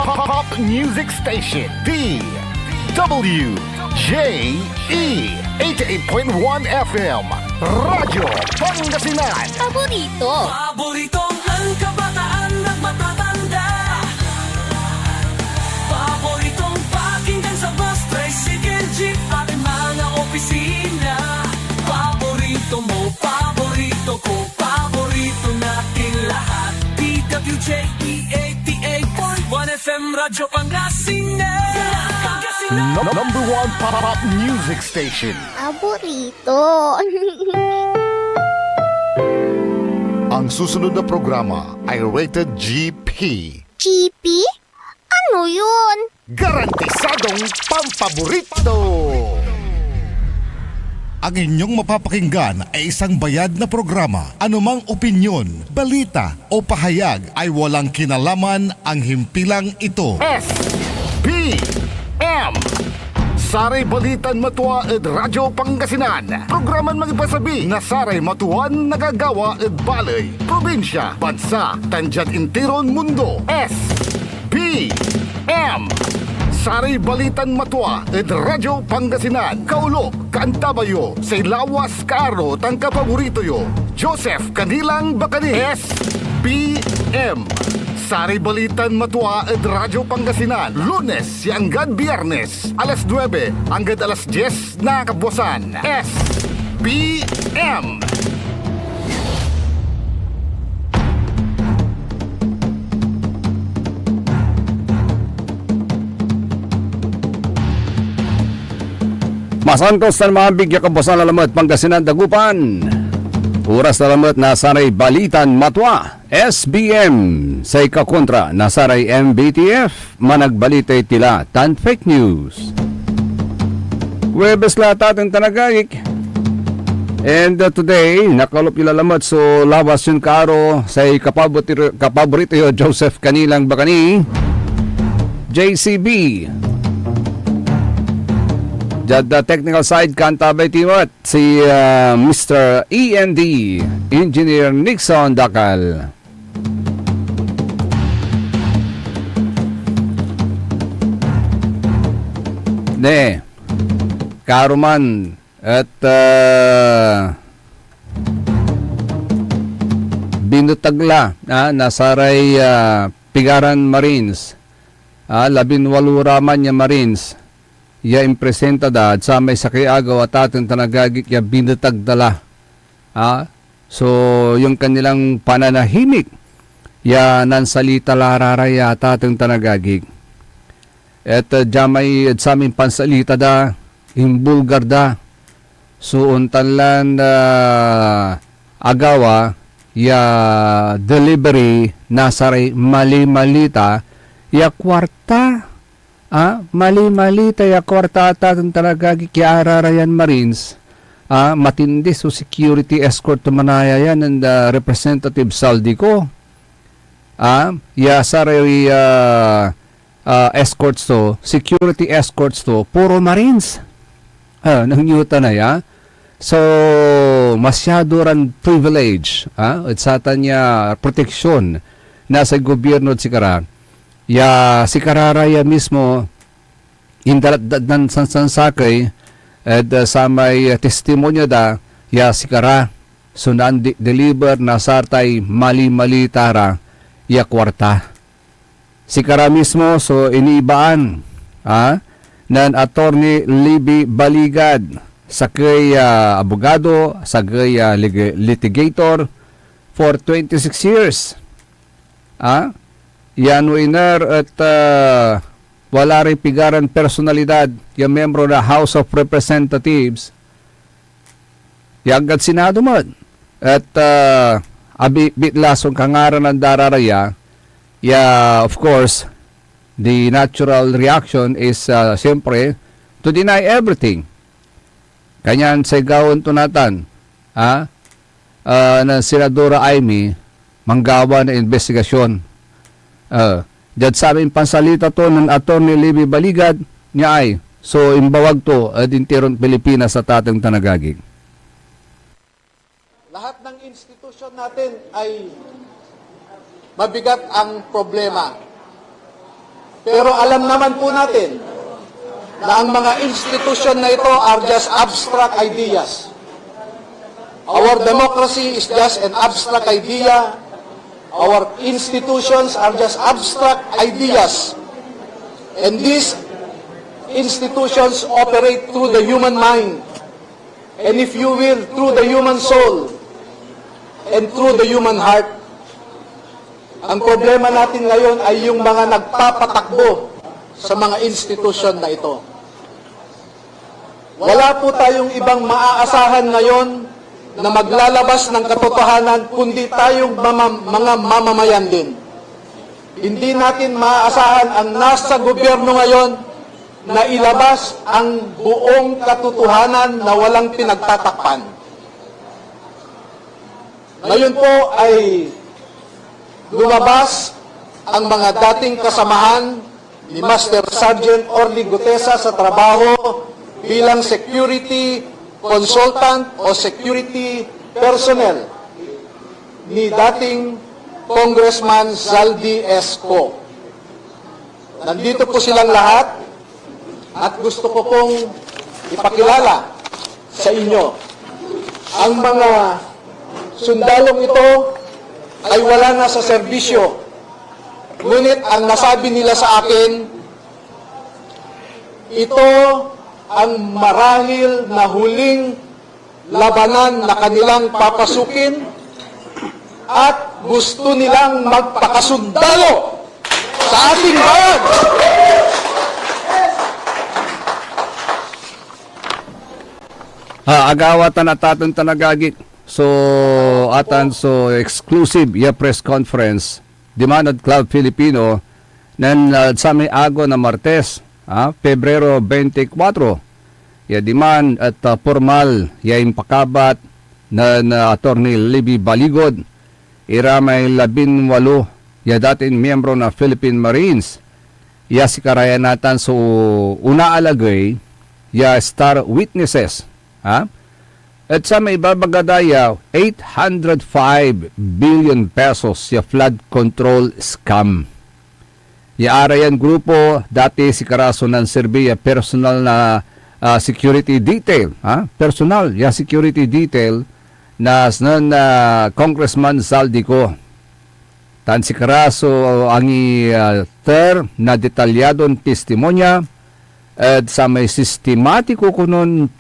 Pop Music Station DWJE 88.1 FM Radyo Pangasinan. Paboritong ang kabataan at matatanda. Paboritong pakinggan sa bus, tricycle, jeep at mga opisina. Paborito mo, paborito ko, paborito natin lahat. DWJE 88.1 FM Radyo Pangasinan. Number 1 Pop Music Station. Paborito. Ang susunod na programa ay rated GP. GP? Ano yun? Garantisadong pampaborito! Ang inyong mapapakinggan ay isang bayad na programa. Anumang opinyon, balita o pahayag ay walang kinalaman ang himpilang ito. S.P.M. Saray Balitan Matua ed Radyo Pangasinan. Programan magipasabi na Saray Matuan nagagawa ed balay, probinsya, bansa, tanjad intiron mundo. S.B.M. Saray Balitan Matua ed Radyo Pangasinan. Kaulo, Kaantabayo, say lawas kaaro tang kapaborito yo. Joseph Kanilang Bakani. S.B.M. Saray Balitan Matua ed Radyo Pangasinan. Lunes hanggang Biyernes, alas 9 hanggang alas 10 na kabuwasan. S.B.M. Masantos na mga bigya kabusan lalamot Pangasinan Dagupan. Oras na lamot na Saray Balitan Matwa, SBM. Sa ikakontra na Saray MBTF, managbalitay tila tan fake news. Webes lahat ating tanagagik. And today, nakalop ilalamot so lawas yung karo sa kapaborito yo Joseph Kanilang Bakani, JCB. The technical side, kantabay timot si Mr. END, Engineer Nixon Dakal. Ne, karuman at binutagla na Saray Pigaran Marines, 18 raman niya Marines. Ya impresenta da at sa may sakiagaw at ating tanagagik ya binatagdala. So yung kanilang pananahimik ya nansalita lararaya at ating tanagagik. At jamay at sa aming pansalita da imbulgar da. So untalan agawa ya delivery nasaray mali-malita ya kwarta. Mali-mali tayo kwarta atatang talagagi kiararayan Marines. Matindi so security escort to manaya yan and Representative Saldico. Saray escorts to, security escorts to, puro Marines. Nangyuta na ya. So, masyado ran privilege. At sa tanya proteksyon nasa gobyerno at sikara. Si Kararaya mismo indalat-dan sansakay at sa may testimonya da si Kara sunan deliver na sartay mali-mali tara kwarta. Si Kara mismo so inibaan nan Attorney Libby Baligad sa kay abogado, sa kay litigator for 26 years. Yan winner at wala rin pigaran personalidad yung membro na House of Representatives yagad Senado mo at bitlasong kangaran ng dararaya of course the natural reaction is siyempre to deny everything kanyan sa gawon tunatan na Senadora Amy manggawa na investigasyon. Diyad sa aming pansalita to ng Attorney Libby Baligad niya ay so imbawag to at intiron Pilipinas sa tatang tanagagig. Lahat ng institusyon natin ay mabigat ang problema. Pero alam naman po natin na ang mga institusyon na ito are just abstract ideas. Our democracy is just an abstract idea. Our institutions are just abstract ideas. And these institutions operate through the human mind. And if you will, through the human soul and through the human heart. Ang problema natin ngayon ay yung mga nagpapatakbo sa mga institusyon na ito. Wala po tayong ibang maaasahan ngayon na maglalabas ng katotohanan kundi tayong mga mamamayan din. Hindi natin maaasahan ang nasa gobyerno ngayon na ilabas ang buong katotohanan na walang pinagtatakpan. Ngayon po ay lumabas ang mga dating kasamahan ni Master Sergeant Orly Gutesa sa trabaho bilang security consultant o security personnel ni dating Congressman Zaldi Esco. Nandito po silang lahat at gusto ko pong ipakilala sa inyo. Ang mga sundalong ito ay wala na sa serbisyo. Ngunit ang nasabi nila sa akin, ito ang marahil na huling labanan na kanilang papasukin at gusto nilang magpakasundalo sa ating bayan. Agawatan at aton tanagagit. So, exclusive ya press conference di Manod Club Filipino nan sa may ago na Martes, Pebrero 24. Ya di man at formal ya impakabat na Attorney Libby Baligod ira may 18 ya dating miyembro na Philippine Marines. Ya si karayanatan so una alagay ya star witnesses, At sa may babagadaya, 805 billion pesos ya flood control scam. Ya arayan grupo, dati si Karaso ng Serbia, personal na security detail. Personal, ya security detail na Congressman Zaldico. Tan si Karaso ang ter na detalyadong testimonya at sa may sistematiko kunon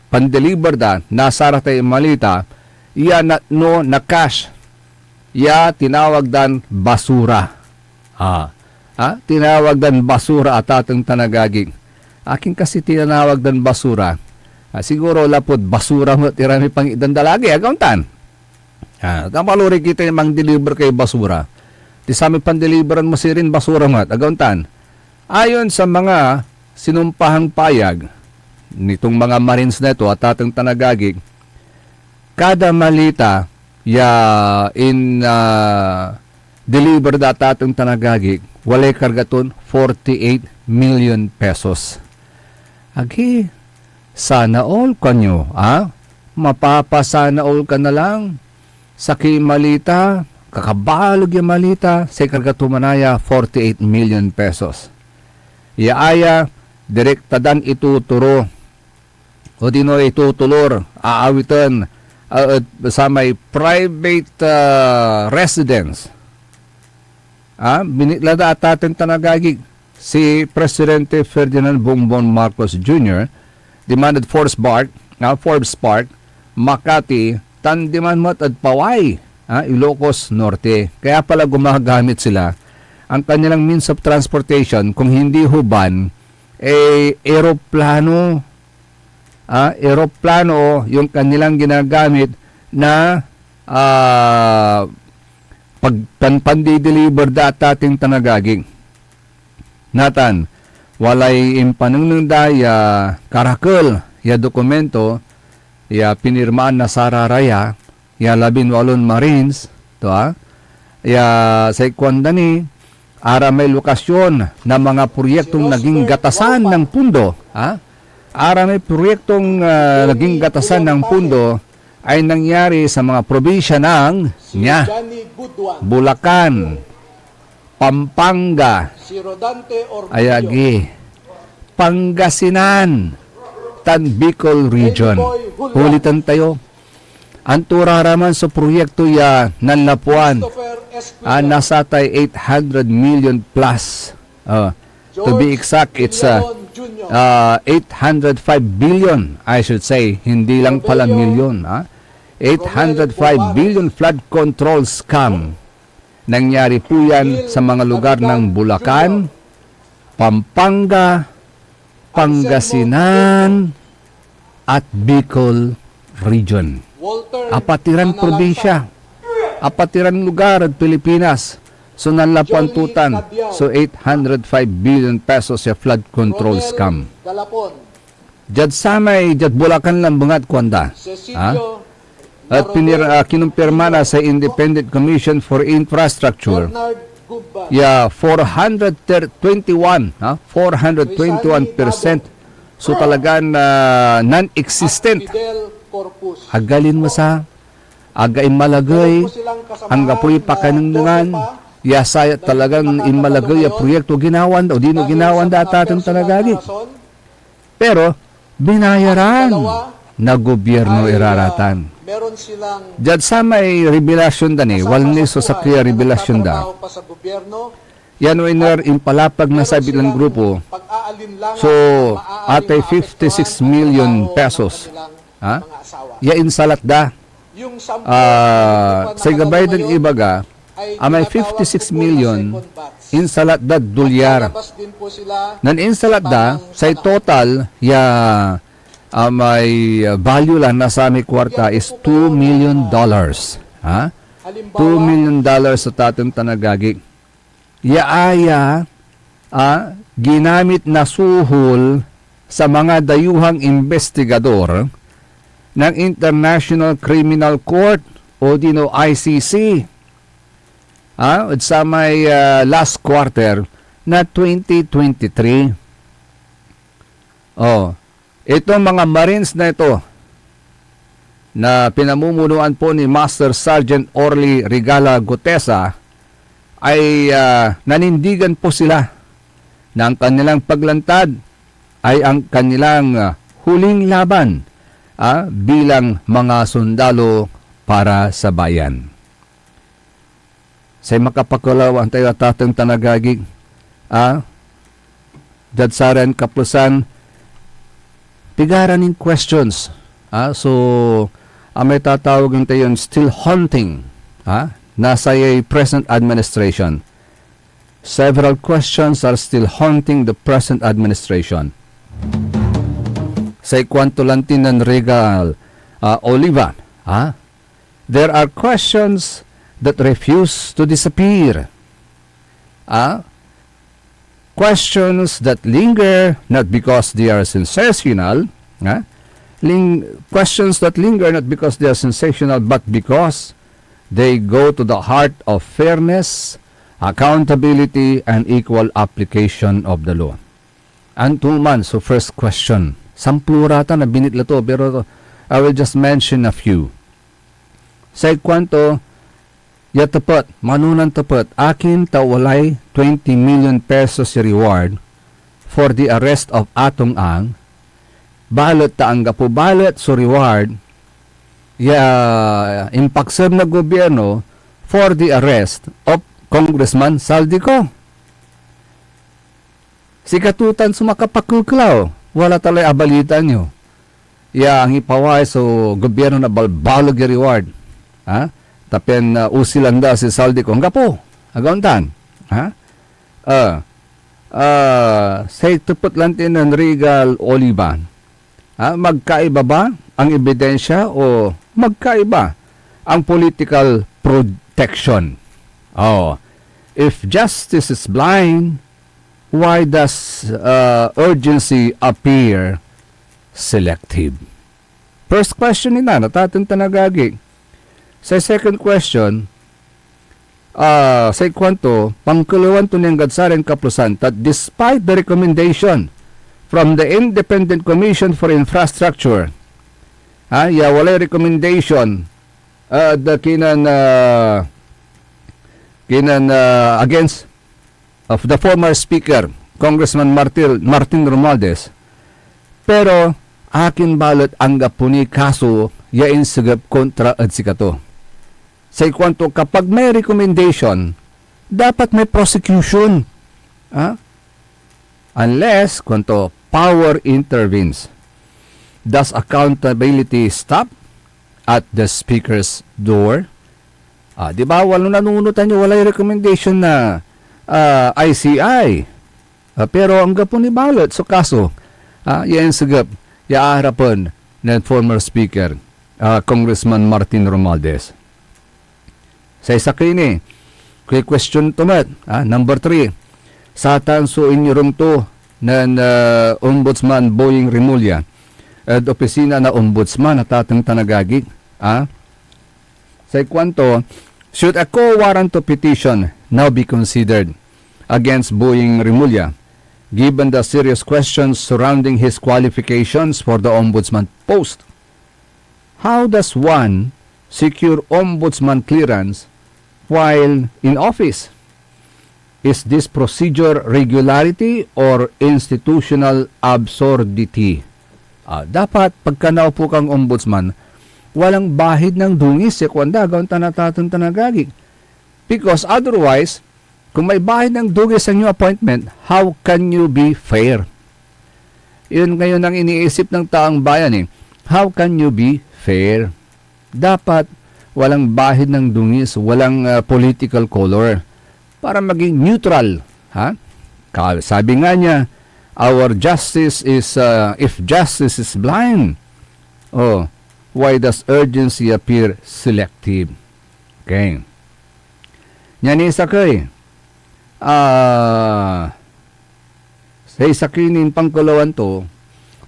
pandeliver da nasara tayo malita iya na cash iya tinawag dan basura tinawag dan basura at atong tanagaging akin kasi tinawag dan basura siguro lapod basura mo tirami pang idandalagi agauntan tamaluri kita yung mang deliver kay basura di sa may pandeliveran mo si rin basura mo agauntan. Ayon sa mga sinumpahang payag nitong mga Marines na ito at atong tanagagig, kada malita deliver at atong tanagagig, walay kargaton 48 million pesos. Agi, sana all kanyo, mapapasana all ka na lang sa malita, kakabalog yung malita, sa kargatumanaya 48 million pesos. Iaaya, direktadan ituturo o dino itutulor, aawitan sa may private residence. Binitlada at ating tanagagig si Presidente Ferdinand Bongbong Marcos Jr. demanded Forbes Park, Makati, Tandimanmat at Paway, Ilocos Norte. Kaya pala gumagamit sila ang kanilang means of transportation, kung hindi huban, aeroplano. Aeroplano yung kanilang ginagamit na pandi-deliver ating tanagaging. Natan, walay impanunong ya karakol, ya dokumento, ya pinirmaan na sararaya, ya 18 Marines, ya sa ikwandani, ara may lokasyon na mga proyektong naging gatasan ng pundo. Ara may proyektong naging gatasan ng pundo ay nangyari sa mga probinsya ng Bulacan, Pampanga, si Rodante Orbillo, ayagi, Pangasinan, tan Bicol Region. Ulitan tayo. Ang turaraman sa proyekto ya nanlapuan, Christopher Esquivel, nasa tay 800 million plus. To be exact, it's Leon Jr., 805 billion, I should say. Hindi lang pala milyon. 805 billion flood control scam. Nangyari po yan sa mga lugar ng Bulacan, Pampanga, Pangasinan, at Bicol Region. Walter Apatiran Analanza, probinsya, apatiran lugar at Pilipinas. So nanlapuan tutan. So 805 billion pesos sa flood control Rodel scam. Galapon, Jad samay, jad Bulacan lang bungat kwanda. Cecilio At kinumpirma na sa Independent Commission for Infrastructure. Bernard Gubba, 421%. So talagang non-existent. Fidel Corpus. Hagalin mo sa aga imalagay, Meron po silang kasamahan ang gapoy pa na kanungan, 12 pa. yasay talagang imalagay ang proyekto ginawan o dino Dahil ginawan sa mga datatin personal talagagi. na rason, Pero binayaran Ang dalawa na gobyerno ay, iraratan. meron silang Diyan sa may revelasyon dan walnis o sa kaya revelasyon da. nagtatrabaho pa sa gobyerno. Yan o iner impalapag na sabi ng grupo. Pag-aalinlangan So, ng maaaring atay 56 maapektuhan million ang trabaho ng pesos. kanilang Ha? mga asawa. Ya insalat da. Yung 10 Sa gabay ng ibaga, may 56 million insalat da dolyar. din po sila Nan insalat da sa total ya may value lang na sa aming kwarta is $2 million. Ha? $2 halimbawa million sa tatong tanagagi. Yaaya ginamit na suhol sa mga dayuhang investigador ng International Criminal Court o dino ICC. At sa may last quarter na 2023. Itong mga Marines na ito na pinamumunuan po ni Master Sergeant Orly Regala Gutesa ay nanindigan po sila na ang kanilang paglantad ay ang kanilang huling laban bilang mga sundalo para sa bayan. Say makapakulaw ang tayo tatang tanagagig dadsaran kapusan pigaran in questions. So may tatawagin tayo still haunting nasa present administration. Several questions are still haunting the present administration. Sa kwanto lantin ng Regal Oliva, there are questions that refuse to disappear. Questions that linger not because they are sensational, questions that linger not because they are sensational but because they go to the heart of fairness, accountability, and equal application of the law. And tuman, so first question. Sampurata na binitla to, pero I will just mention a few. Sa kwanto, yatapat, manunan tapat, akin tawalay 20 million pesos reward for the arrest of Atong Ang. Balot taangga po, balot so reward, impaksab na gobyerno for the arrest of Congressman Saldico. Si katutan sumakapakuklaw, wala talay abalitan nyo. Ang ipaway so gobyerno na balbalog yung reward. Tapen usilanda si Saldico. Hangga po, agauntan. Say tupot lantin ng Regal Oliva. Magkaiba ba ang ebidensya o magkaiba ang political protection? If justice is blind, why does urgency appear selective? First question nila, natatang tanagagi. Sa second question, sa kwanto, pangkuluan to niyang gadsaren kaplusan that despite the recommendation from the Independent Commission for Infrastructure, wala recommendation the kinan against of the former Speaker, Congressman Martin Romualdez. Pero akin balot ang gapuni kaso yain sigap kontra at sikato. Sa ikwanto kapag may recommendation, dapat may prosecution. Unless kwanto power intervenes. Does accountability stop at the Speaker's door? Di ba, walang nanunutan nyo, walay recommendation na ICI. Pero ang gapo ni balot, so kaso, yan sigap, yaarapan ng former Speaker, Congressman Martin Romualdez. Sa isa kini, question tumat, number 3, sa tanso inyurong to ng Ombudsman Boying Rimulya, at opisina na Ombudsman at atang tanagagig. Sa ikwanto, should a co-warranto petition now be considered against Boying Rimulya, given the serious questions surrounding his qualifications for the Ombudsman post? How does one secure Ombudsman clearance while in office? Is this procedure regularity or institutional absurdity? Dapat pagka naupo kang ombudsman, walang bahid ng dungis kung dagaw tanatatong tanagagig. Because otherwise, kung may bahid ng dungis sa new appointment, how can you be fair? Yun ngayon ang iniisip ng taong bayan eh. How can you be fair? Dapat walang bahid ng dungis, walang political color para maging neutral. Sabi nga niya, our justice is, if justice is blind, why does urgency appear selective? Okay. Yan isa kay, sa isa kinin pangkulawan to,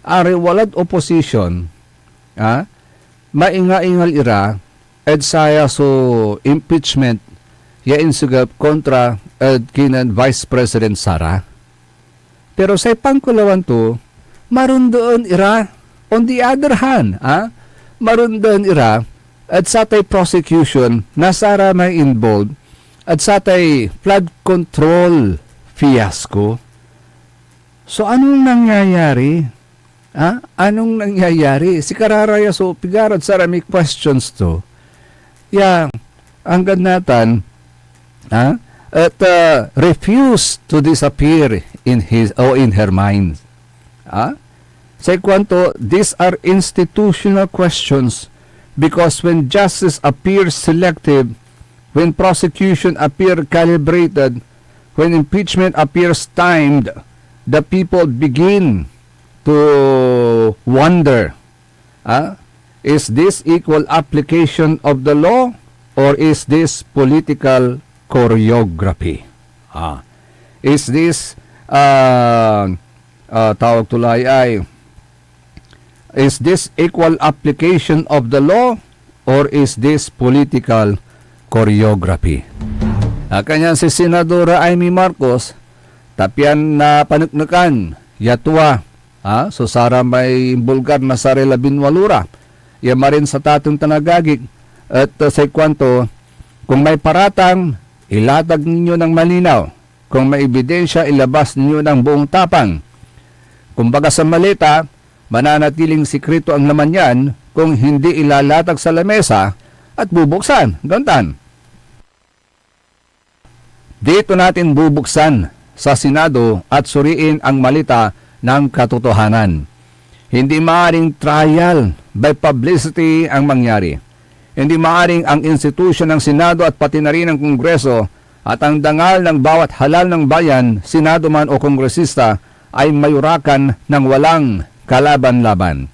are walad opposition, mainga-ingal ira, ed saya so impeachment, yain sugap kontra ed kinan Vice President Sara. Pero sa pangkulawan to, marundoon ira, on the other hand, marundoon ira, at sa tay prosecution, nasara may involved, at sa tay flood control fiasco. So, anong nangyayari? Anong nangyayari? Si Kararaya, so, pigarad sa may questions to. Hanggang natan, at refuse to disappear in his or in her mind. Sa kwanto, these are institutional questions because when justice appears selective, when prosecution appear calibrated, when impeachment appears timed, the people begin to wonder, is this equal application of the law or is this political choreography? Is this tawag tulay ay, is this equal application of the law or is this political choreography? Kanya si Senadora Amy Marcos, tapian na panuknukan, yatwa, so sara may bulgar na sarela binwalura, marin sa tatong tanagagig, at sa kwanto, kung may paratang, ilatag ninyo ng malinaw. Kung may ebidensya, ilabas ninyo ng buong tapang. Kumbaga sa malita, mananatiling sikreto ang laman yan kung hindi ilalatag sa lamesa at bubuksan. Gantan. Dito natin bubuksan sa Senado at suriin ang malita ng katotohanan. Hindi maaaring trial by publicity ang mangyari. Hindi maaaring ang institusyon ng Senado at pati na rin ang Kongreso at ang dangal ng bawat halal ng bayan, Senado man o Kongresista, ay mayurakan ng walang kalaban-laban.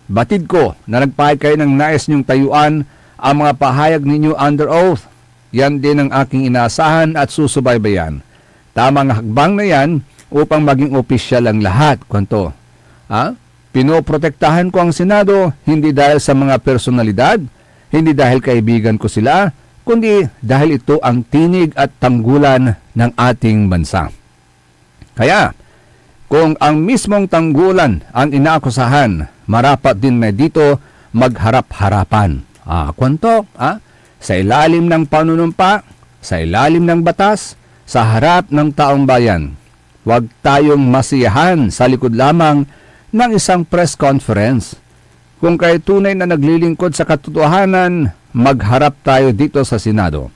Batid ko na nagpahayag kayo ng nais niyong tayuan ang mga pahayag ninyo under oath. Yan din ang aking inaasahan at susubaybayan. Tamang hakbang na yan upang maging opisyal ang lahat. Kwanto? Pinoprotektahan ko ang Senado hindi dahil sa mga personalidad, hindi dahil kaibigan ko sila, kundi dahil ito ang tinig at tanggulan ng ating bansa. Kaya, kung ang mismong tanggulan ang inaakusahan, marapat din na dito magharap-harapan. Kwanto? Sa ilalim ng panunumpa, sa ilalim ng batas, sa harap ng taong bayan. Huwag tayong masiyahan sa likod lamang ng isang press conference. Kung kayo tunay na naglilingkod sa katotohanan, magharap tayo dito sa Senado.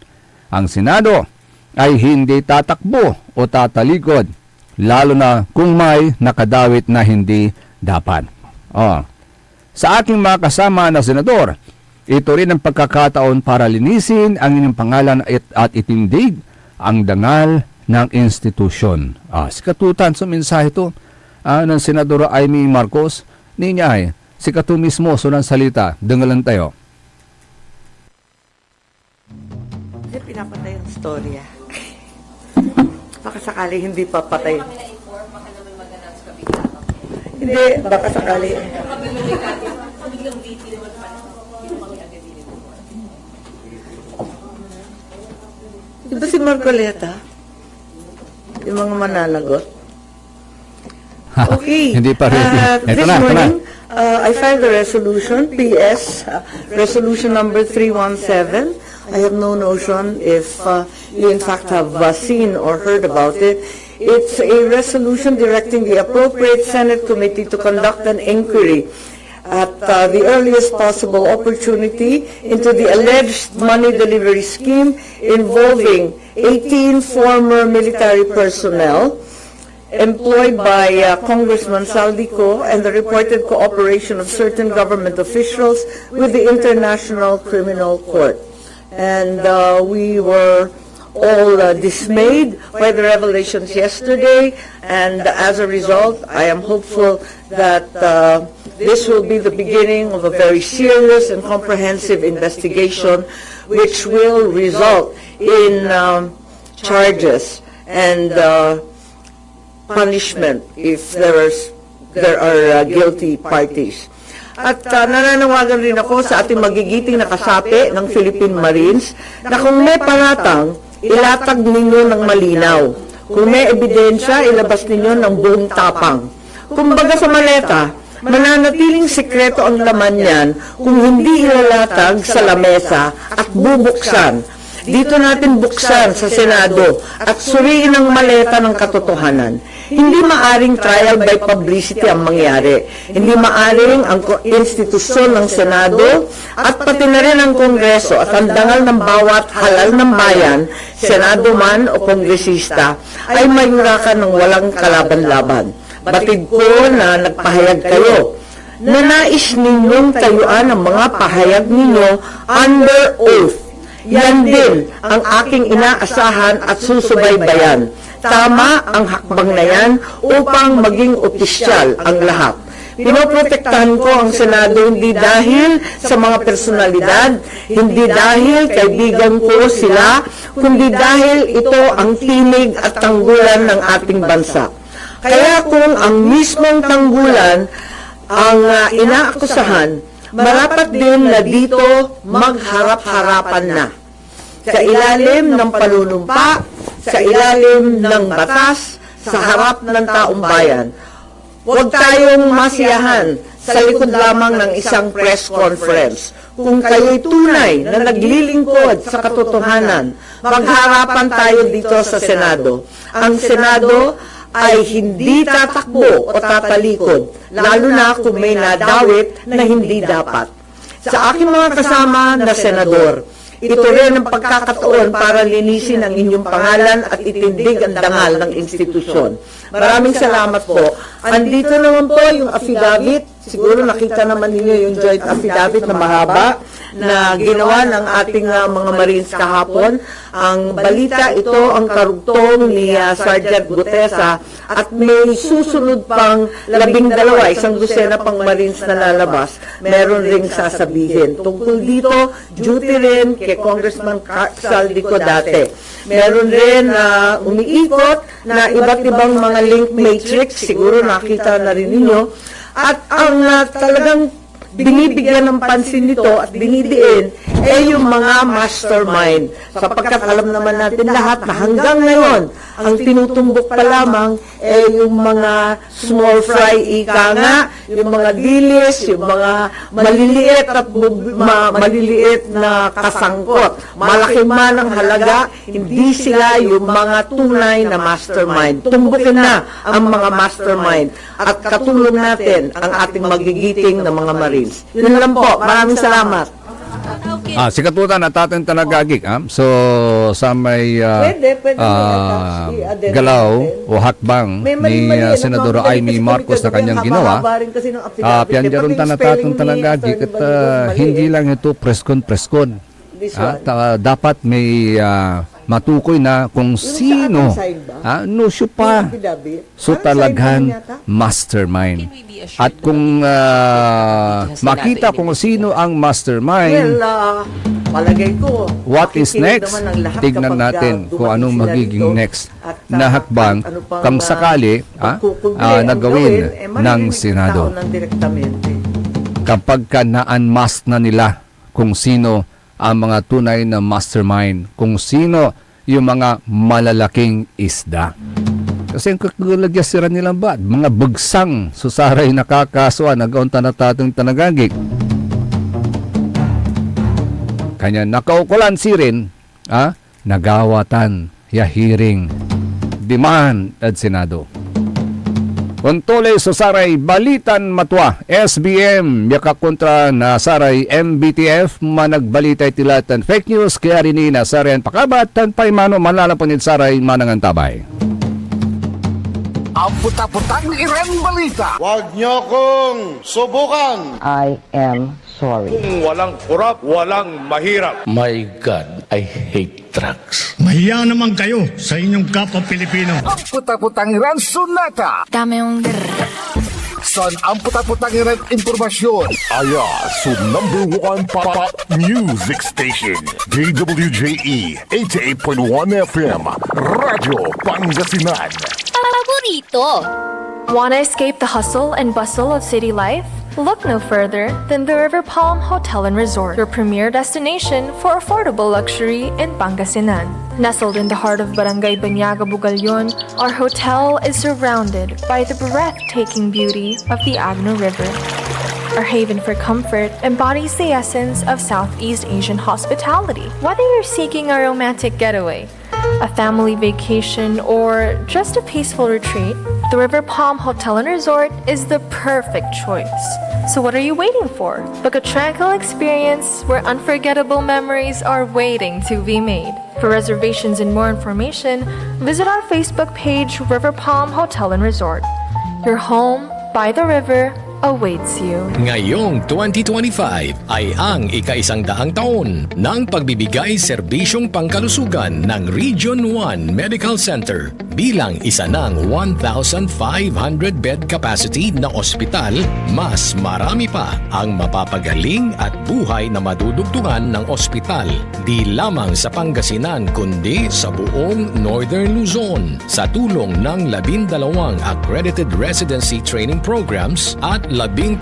Ang Senado ay hindi tatakbo o tatalikod, lalo na kung may nakadawit na hindi dapat. Sa aking mga kasama na senador, ito rin ang pagkakataon para linisin ang inyong pangalan at itindig ang dangal ng institusyon. Si katutan sa mensahe ito ng Senadora Amy Marcos, niya ay si katu mismo sunang salita, dangalan tayo. Kasi pinapatay ang storya. Baka sakali hindi pa patay. Hindi, baka sakali. Di ba si Marcoleta? Yung mga mananagot? Okay. Hindi pa rin. This morning, I filed a resolution, PS, resolution number 317. I have no notion if you in fact have seen or heard about it. It's a resolution directing the appropriate Senate committee to conduct an inquiry at the earliest possible opportunity into the alleged money delivery scheme involving 18 former military personnel employed by Congressman Saldico and the reported cooperation of certain government officials with the International Criminal Court. And we were all dismayed by the revelations yesterday, and as a result, I am hopeful that this will be the beginning of a very serious and comprehensive investigation which will result in charges and punishment if there are guilty parties. At nananawagan rin ako sa ating magigiting na kasapi ng Philippine Marines na kung may paratang, ilatag ninyo ng malinaw. Kung may ebidensya, ilabas ninyo ng buong tapang. Kumbaga sa maleta, mananatiling sikreto ang laman niyan kung hindi ilalatag sa lamesa at bubuksan. Dito natin buksan sa Senado at suriin ang maleta ng katotohanan. Hindi maaring trial by publicity ang mangyari. Hindi maaring ang institusyon ng Senado at pati na rin ang Kongreso at ang dangal ng bawat halal ng bayan, Senado man o Kongresista, ay mayurakan ng walang kalaban-laban. Batid ko na nagpahayag kayo na nais ninyong tayuan ang mga pahayag ninyo under oath. Yan din ang aking inaasahan at susubaybayan. Tama ang hakbang na yan upang maging opisyal ang lahat. Pinoprotektahan ko ang Senado hindi dahil sa mga personalidad, hindi dahil kaibigan ko sila, kundi dahil ito ang tinig at tanggulan ng ating bansa. Kaya kung ang mismong tanggulan ang inaakusahan, marapat din na dito magharap-harapan na. Sa ilalim ng panunumpa, sa ilalim ng batas, sa harap ng taong bayan. Huwag tayong masiyahan sa likod lamang ng isang press conference. Kung kayo'y tunay na naglilingkod sa katotohanan, magharapan tayo dito sa Senado. Ang Senado ay hindi tatakbo o tatalikod, lalo na kung may nadawit na hindi dapat. Sa aking mga kasama na senador, ito rin ang pagkakataon para linisin ang inyong pangalan at itindig ang dangal ng institusyon. Maraming salamat po. Andito naman po yung affidavit. Siguro nakita naman ninyo yung joint affidavit na mahaba na ginawa ng ating mga Marines kahapon. Ang balita ito ang karugtong ni Sergeant Gutesa at may susunod pang 12, isang dosena pang Marines na lalabas. Meron ring sasabihin. Tungkol dito, duty rin kay Congressman Saldico dati. Meron rin na umiikot na iba't ibang mga link matrix, siguro nakita na rin ninyo. At ang talagang binibigyan ng pansin nito at binidiin ay yung mga mastermind. Sapagkat alam naman natin lahat na hanggang ngayon ang tinutumbok pa lamang yung mga small fry ika nga, yung mga dilis, yung mga maliliit at maliliit na kasangkot. Malaki man ang halaga, hindi sila yung mga tunay na mastermind. Tumbukin na ang mga mastermind at katulong natin ang ating magigiting na mga Marines. Yun lang po. Maraming salamat. Si Katutan at ating tanagagik. So, sa may Pwede i-addend galaw natin. o hakbang ni Senadora Amy Marcos na kanyang ginawa, piyanjarun natatong tanagagik at hindi lang ito preskon. Dapat may matukoy na kung sino, no siya pa. So talagang mastermind. At kung makita kung sino ang mastermind, palagay ko, what is makikinig next? naman ang lahat Tignan kapag, natin kung dumating anong sila magiging dito next at, na hakbang ano pang, kung sakali ang nagawin gawin, ng maririnig Senado. tao ng direktamente. Kapag ka na-unmask na nila kung sino ang mga tunay na mastermind, kung sino yung mga malalaking isda. Kasi ang kakulagyassiran nila ba? Mga bagsang susaray nakakaswa, nag-aunta na tatong tanagagik. Kanya nakaukulan sirin, nagawatan, yahiring, demand at Senado. Kontole so saray balitan matwa SBM yaka kontra na saray MBTF managbalitay tilatan fake news kaya rin na sarayan pakabat tan paimano malalapunid saray manangan tabay. Ang puta-putang Iran Balita. Huwag niyo kong subukan. I am sorry. Kung walang kurap, walang mahirap. My God, I hate drugs. Mahiya naman kayo sa inyong kapwa Pilipino. Ang puta-putang Iran Sunata. Dame yung Son ang puta-putang Iran impormasyon. Aya sa #1 pop music station. DWJE 88.1 FM. Radyo Pangasinan. paborito. Want to escape the hustle and bustle of city life? Look no further than the River Palm Hotel and Resort, your premier destination for affordable luxury in Pangasinan. Nestled in the heart of Barangay Banyaga, Bugalyon, our hotel is surrounded by the breathtaking beauty of the Agno River. Our haven for comfort embodies the essence of Southeast Asian hospitality. Whether you're seeking a romantic getaway, a family vacation, or just a peaceful retreat, the River Palm Hotel and Resort is the perfect choice. So what are you waiting for? Book a tranquil experience where unforgettable memories are waiting to be made. For reservations and more information, visit our Facebook page, River Palm Hotel and Resort. Your home by the river awaits you. Ngayong 2025 ay ang ika-100 taon ng pagbibigay serbisyong pangkalusugan ng Region 1 Medical Center bilang isa ng 1,500 bed capacity na ospital. Mas marami pa ang mapapagaling at buhay na madudugtungan ng ospital di lamang sa Pangasinan kundi sa buong Northern Luzon sa tulong ng 12 accredited residency training programs at 13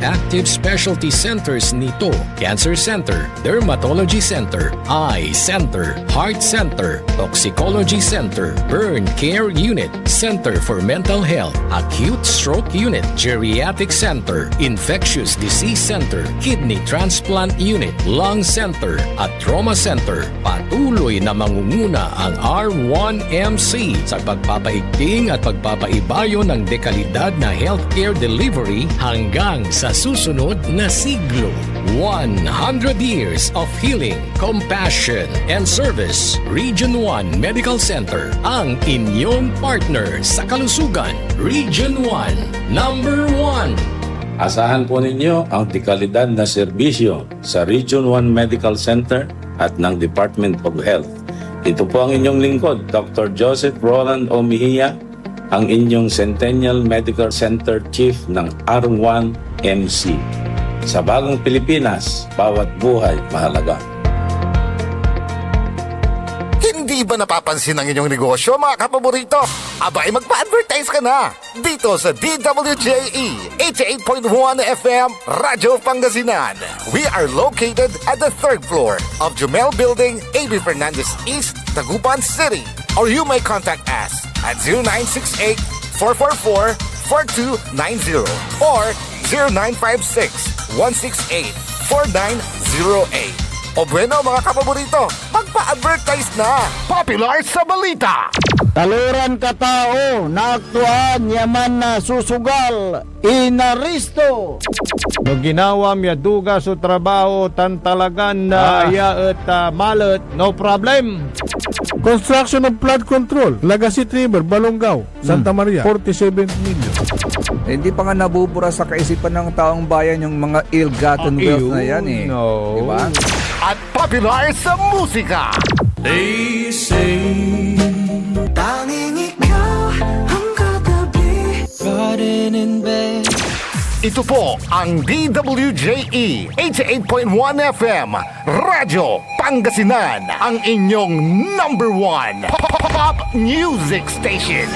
active specialty centers nito: Cancer Center, Dermatology Center, Eye Center, Heart Center, Toxicology Center, Burn Care Unit, Center for Mental Health, Acute Stroke Unit, Geriatric Center, Infectious Disease Center, Kidney Transplant Unit, Lung Center, at Trauma Center. Patuloy na mangunguna ang R1MC sa pagpapaigting at pagpapaibayo ng dekalidad na healthcare delivery hanggang sa susunod na siglo. 100 years of healing, compassion, and service. Region 1 Medical Center, ang inyong partner sa kalusugan. Region 1, number 1. Asahan po ninyo ang dekalidad na serbisyo sa Region 1 Medical Center at ng Department of Health. Ito po ang inyong lingkod, Dr. Joseph Roland Omihia, ang inyong Centennial Medical Center Chief ng R1MC. Sa bagong Pilipinas, bawat buhay mahalaga. Hindi ba napapansin ang inyong negosyo, mga kapaborito? Abay, magpa-advertise ka na dito sa DWJE 88.1 FM Radyo Pangasinan. We are located at the 3rd floor of Jumel Building, A.B. Fernandez East, Taguban City. or you may contact us at 0968-444-4290 or 0956-168-4908. O bueno mga kapaborito, magpa-advertise na! Popular sa balita! Taluran katao na aktuan yaman na susugal inaristo. No ginawa miya duga sa trabaho tan talagan na iya at malat, no problem. Construction of flood control, Lagasit River, Balongaw, Santa Maria, 47 million. Hindi pa nga nabubura sa kaisipan ng taong bayan yung mga ill-gotten wealth na yan eh. No. Diba? At popular sa musika! They say tanging ikaw ang katabi pa rin in bed. Ito po ang DWJE 88.1 FM Radyo Pangasinan, ang inyong number one pop music station.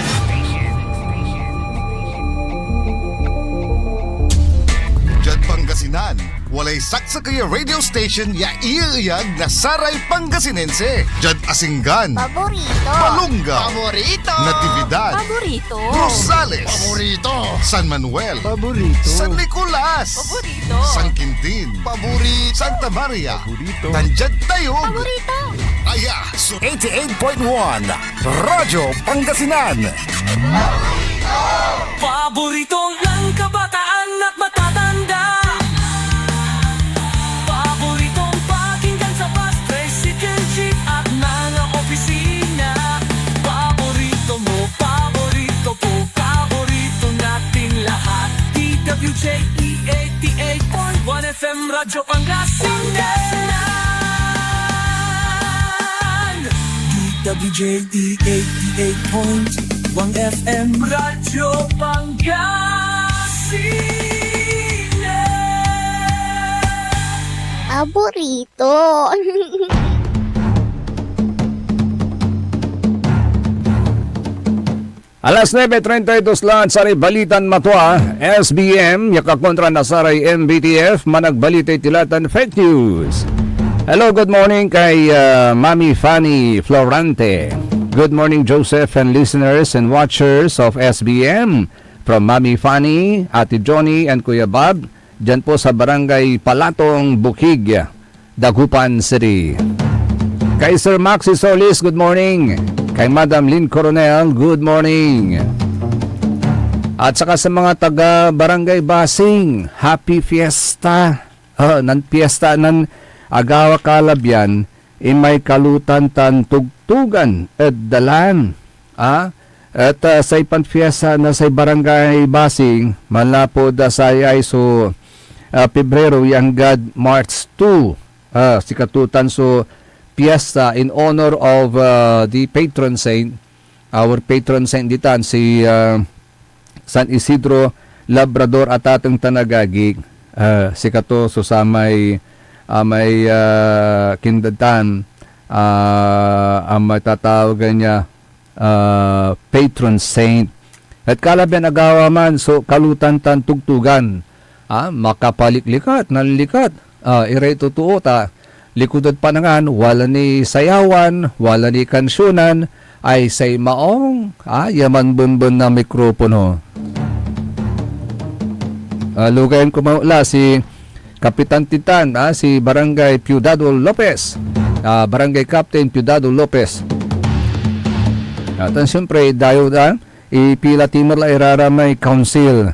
Diyan Pangasinan, walay saksa kaya radio station ya iiyag na saray Pangasinense. Diyan Asinggan, Paborito. Balunga, Paborito. Natividad, Paborito. Rosales, Paborito, San Manuel, Paborito. San Nicolas, Paborito. San Quintin, Paborito, Santa Maria, Paborito. Nandyan tayo. Paborito. Aya, so 88.1 Radyo Pangasinan. Paborito ng kabataan at matatanda. Paboritong pakinggan sa bus, tricycle, jeep at mga opisina. Paborito mo, paborito ko, paborito nating lahat. DWJE 88.1 FM Radyo Pangasinan. DWJE 88.1 FM Radyo Pangasinan. Paborito. Alas 9:32 lang sa Balitan Matwa, SBM, yakakontra na saray MBTF, managbalite tilatan fake news. Hello, good morning kay Mami Fanny Florante. Good morning Joseph and listeners and watchers of SBM. From Mami Fanny, Ate Johnny and Kuya Bob, dyan po sa Barangay Palatong, Bukig, Dagupan City. Kay Sir Maxi Solis, good morning. Kay Madam Lynn Coronel, good morning. At saka sa mga taga Barangay Basing, Happy Fiesta. Nan Fiesta nan Agawa Kalabyan, in may kalutan tan tugtugan at dalan. At sa ipan fiesta na sa Barangay Basing, malapod sa ay so Pebrero yang God March 2, si katutan so fiesta in honor of the patron saint, our patron saint ditan si San Isidro Labrador at atong tanagagig, si kato so sa may kindatan, ang matatawagan niya patron saint. At kalabyan agawa man so kalutan tan tugtugan, makapaliklikat nalikat, iray totoo ta likudod panangan, wala ni sayawan, wala ni kansyunan, ay say maong yaman bunbun na mikropono. Lugayan ko maula si Kapitan Titan, si Barangay Piudado Lopez, Barangay Captain Piudado Lopez. At siyempre, dayo ipila timor la iraramay council.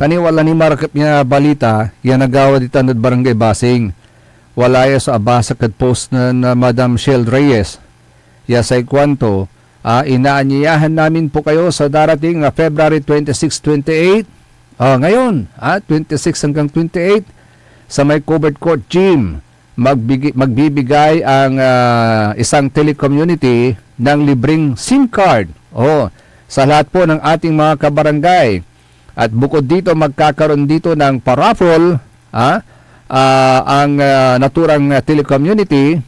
Taniwala ni market niya balita, yan nagawa dito na Barangay Basing. Wala ya sa abasa kad post na Madam Shell Reyes. Ya sa ikwanto, inaanyayahan namin po kayo sa darating na February 26-28. Ngayon, 26 hanggang 28, sa may covered court gym, magbibigay ang isang telecommunity ng libreng SIM card. Sa lahat po ng ating mga kabarangay. At bukod dito, magkakaroon dito ng paraffle, ang naturang telecommunity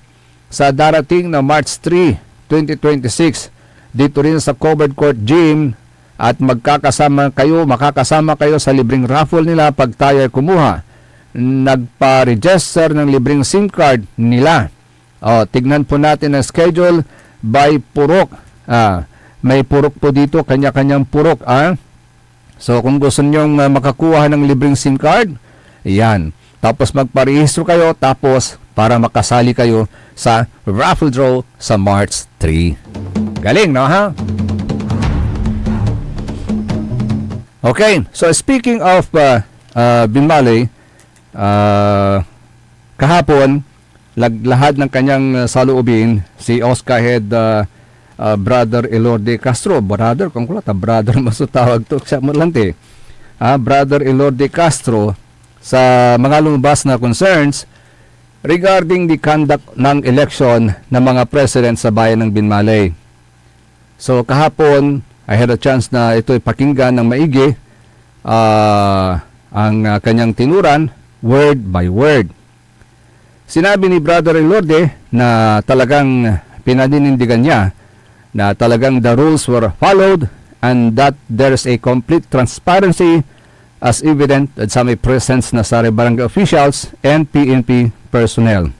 sa darating na March 3, 2026. Dito rin sa covered court gym at makakasama kayo sa libreng raffle nila pag tayo ay kumuha. Nagpa-register ng libreng SIM card nila. Tignan po natin ang schedule by purok. May purok po dito, kanya-kanyang purok. So kung gusto nyong makakuha ng libreng SIM card, yan. Tapos magparehistro kayo, tapos para makasali kayo sa raffle draw sa March 3. Galing, no ha? Okay, so speaking of Binmaley, kahapon, lahat ng kanyang saloobin, si Oscar Head Brother Elorde Castro, brother, kung kulata, brother masutawag to, siya malante. Brother Elorde Castro, sa mga lumabas na concerns regarding the conduct ng election ng mga president sa bayan ng Binmaley. So kahapon, I had a chance na ito'y pakinggan ng maigi ang kanyang tinuran word by word. Sinabi ni Brother Elorde na talagang pinaninindigan niya na talagang the rules were followed and that there's a complete transparency as evident at sa may presence na sa barangay officials and PNP personnel.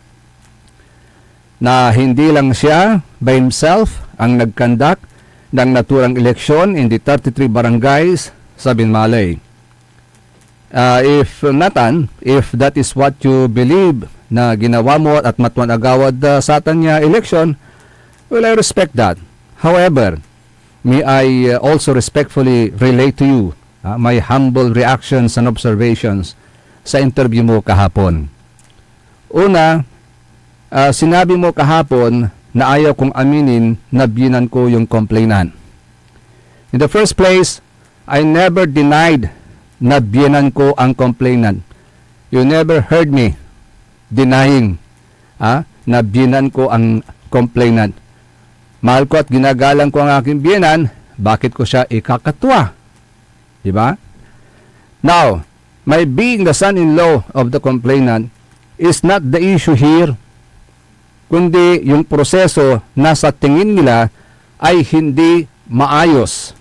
Na hindi lang siya by himself ang nag-conduct ng naturang eleksyon in the 33 barangays sa Binmaley. If Nathan, if that is what you believe na ginawa mo at matuan-agawad sa atin niya election, well, I respect that. However, may I also respectfully relate to you my humble reactions and observations sa interview mo kahapon. Una, sinabi mo kahapon na ayaw kong aminin na biyenan ko yung complainant. In the first place, I never denied na biyenan ko ang complainant. You never heard me denying na biyenan ko ang complainant. Mahal ko at ginagalang ko ang aking biyenan, bakit ko siya ikakatwa? Diba? Now, my being the son-in-law of the complainant is not the issue here, kundi yung proseso na sa tingin nila ay hindi maayos.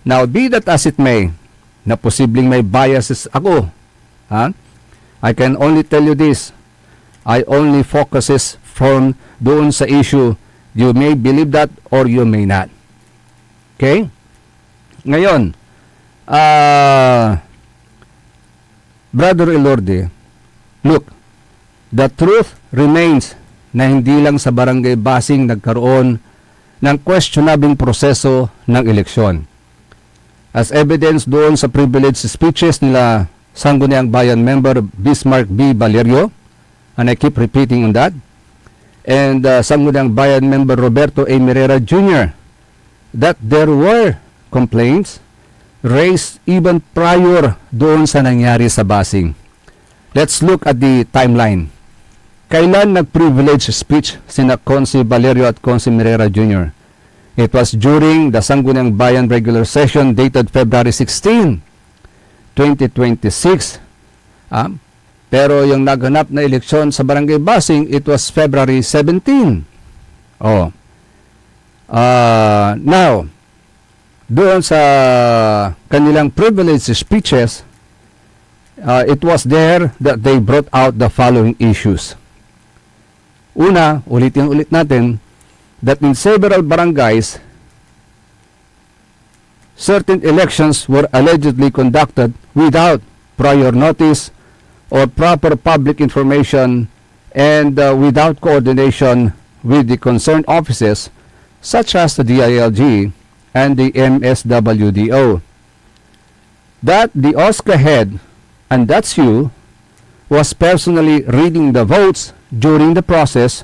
Now, be that as it may, na posibleng may biases ako, I can only tell you this, I only focuses from doon sa issue. You may believe that or you may not. Okay? Ngayon, Brother Elorde, look, the truth remains na hindi lang sa Barangay Basing nagkaroon ng questionable proseso ng eleksyon. As evidence doon sa privileged speeches nila Sangguniang Bayan member Bismarck B. Valerio, and I keep repeating on that, and Sangguniang Bayan member Roberto A. Mirera Jr., that there were complaints raised even prior doon sa nangyari sa Basing. Let's look at the timeline. Kailan nag-privilege speech sina Consi Valerio at Consi Mirera Jr.? It was during the Sangguniang Bayan regular session dated February 16, 2026. Pero yung naghanap na eleksyon sa Barangay Basing, it was February 17. Now, doon sa kanilang privilege speeches, it was there that they brought out the following issues. Una, ulitin natin, that in several barangays, certain elections were allegedly conducted without prior notice or proper public information and without coordination with the concerned offices such as the DILG and the MSWDO. That the OSCA head, and that's you, was personally reading the votes during the process